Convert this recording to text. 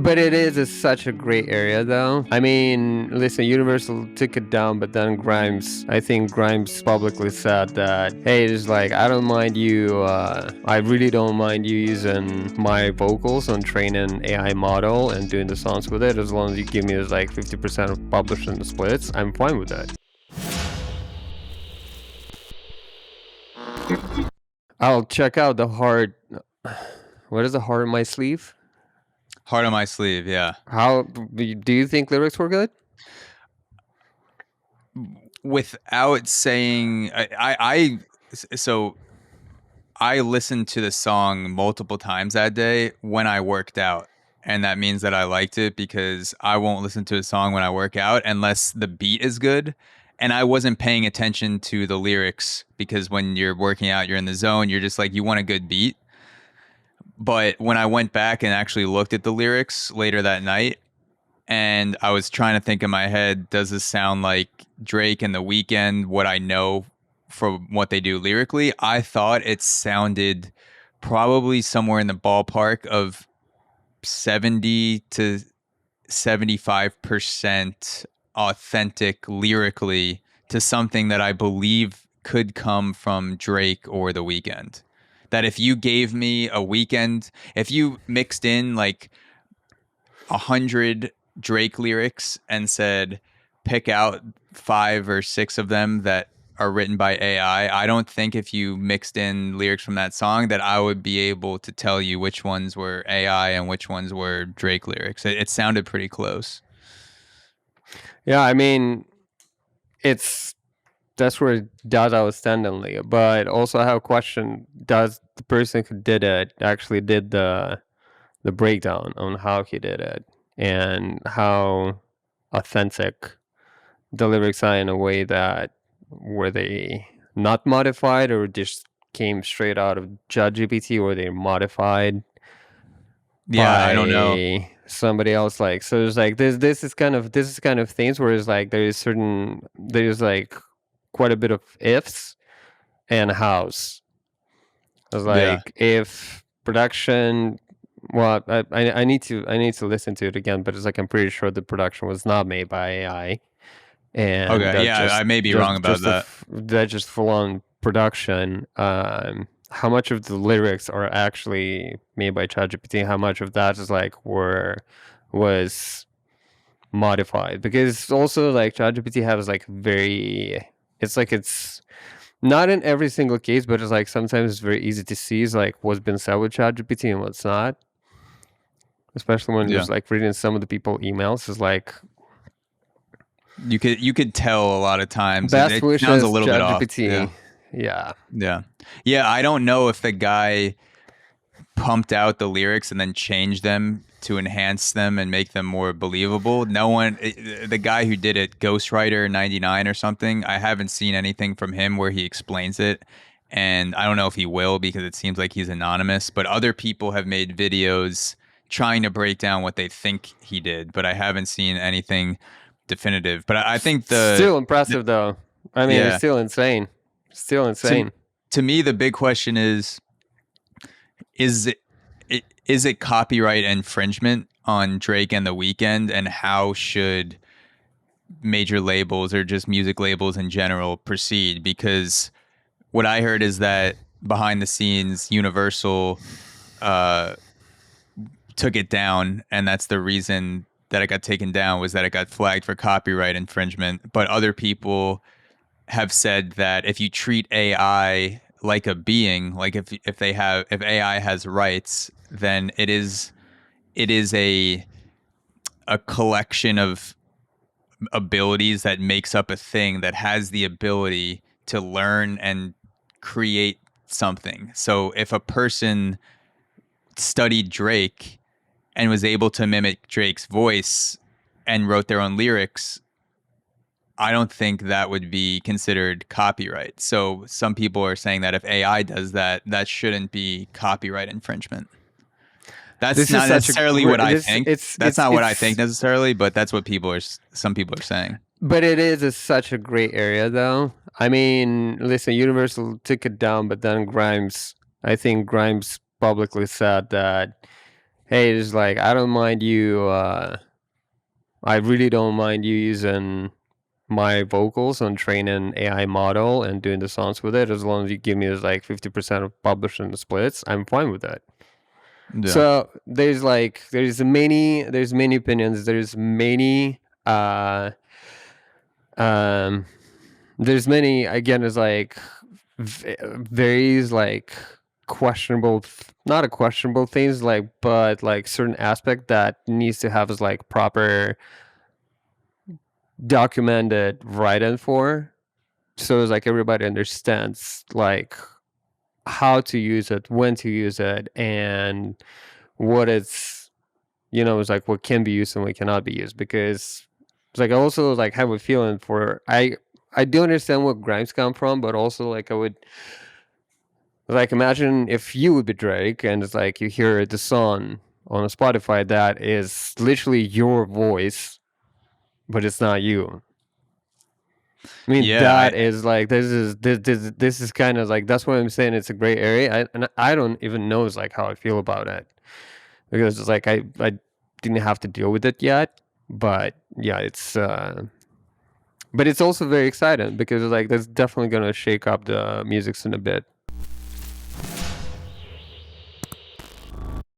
But it is such a great area, though. I mean, listen, Universal took it down, but then I think Grimes publicly said that, hey, it's like, I don't mind you, I really don't mind you using my vocals on training AI model and doing the songs with it, as long as you give me like 50% of publishing the splits, I'm fine with that. I'll check out the heart. What is the heart on my sleeve? Heart on my sleeve, yeah. How do you think lyrics were good? Without saying, so I listened to the song multiple times that day when I worked out. And that means that I liked it, because I won't listen to a song when I work out unless the beat is good. And I wasn't paying attention to the lyrics, because when you're working out, you're in the zone. You're just like, you want a good beat. But when I went back and actually looked at the lyrics later that night, and I was trying to think in my head, does this sound like Drake and The Weeknd, what I know from what they do lyrically? I thought it sounded probably somewhere in the ballpark of 70 to 75% authentic lyrically to something that I believe could come from Drake or The Weeknd. That if you gave me a Weeknd, if you mixed in like 100 Drake lyrics and said, pick out 5 or 6 of them that are written by AI, I don't think if you mixed in lyrics from that song that I would be able to tell you which ones were AI and which ones were Drake lyrics. It sounded pretty close. Yeah, I mean, that's where it does outstandingly. But also, I have a question: does the person who did it actually did the breakdown on how he did it and how authentic the lyrics are, in a way that were they not modified or just came straight out of ChatGPT, or they modified Yeah, I don't know. by somebody else? Like, so there's like this is kind of things where it's like there's like quite a bit of ifs and hows. It's like, if production, well, I need to listen to it again, but it's like, I'm pretty sure the production was not made by AI. And Okay, yeah, I may be wrong about that. That just full on production. How much of the lyrics are actually made by ChatGPT? How much of that is like was modified? Because also, like, ChatGPT has like it's not in every single case, but it's like sometimes it's very easy to see is like what's been said with ChatGPT and what's not. Especially when just like reading some of the people emails, is like you could tell a lot of times. Best it sounds a little bit off. Yeah. I don't know if the guy pumped out the lyrics and then changed them to enhance them and make them more believable. The guy who did it, Ghostwriter 99 or something, I haven't seen anything from him where he explains it. And I don't know if he will, because it seems like he's anonymous. But other people have made videos trying to break down what they think he did. But I haven't seen anything definitive. But I think still impressive, though. I mean, it's still insane. To me, the big question is it copyright infringement on Drake and The Weeknd, and how should major labels or just music labels in general proceed? Because what I heard is that behind the scenes, Universal took it down, and that's the reason that it got taken down, was that it got flagged for copyright infringement. But other people have said that if you treat AI like a being, like if AI has rights, then it is a collection of abilities that makes up a thing that has the ability to learn and create something. So if a person studied Drake and was able to mimic Drake's voice and wrote their own lyrics, I don't think that would be considered copyright. So some people are saying that if AI does that, that shouldn't be copyright infringement. That's not necessarily what I think. That's not what I think necessarily, but that's what some people are saying. But it is such a great area, though. I mean, listen, Universal took it down, but then I think Grimes publicly said that, hey, it's like I don't mind you. I really don't mind you using my vocals on training AI model and doing the songs with it, as long as you give me like 50% of publishing the splits. I'm fine with that. Yeah. So there's many opinions. There's many um there's many, again, it's like varies like questionable, not a questionable things, like, but like certain aspect that needs to have is like proper documented write-in for, so it's like everybody understands like how to use it, when to use it, and what it's, it's like what can be used and what cannot be used. Because it's like I also like have a feeling for, I do understand where Grimes come from, but also like I would like imagine if you would be Drake and it's like you hear the song on a Spotify that is literally your voice, but it's not you. I mean, Yeah, that is like this is kind of like, that's why I'm saying it's a gray area. And I don't even know it's like how I feel about it, because it's like I didn't have to deal with it yet. But yeah, but it's also very exciting because it's like that's definitely gonna shake up the music scene a bit.